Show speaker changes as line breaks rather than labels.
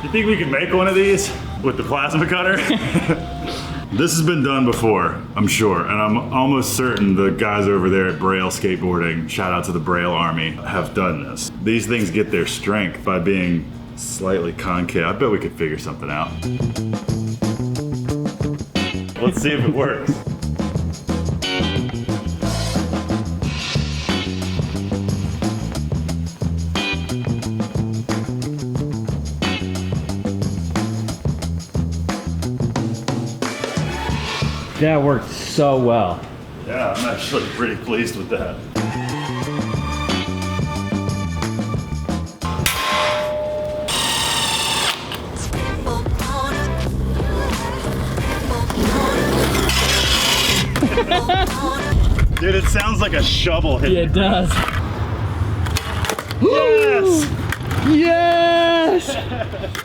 You think we can make one of these with the plasma cutter? This has been done before, I'm sure, and I'm almost certain the guys over there at Braille Skateboarding, shout out to the Braille Army, have done this. These things get their strength by being slightly concave. I bet we could figure something out. Let's see if it works.
That worked so well.
Yeah, I'm actually pretty pleased with that. Dude, it sounds like a shovel hitting.
Yeah, it does.
Yes!
Yes!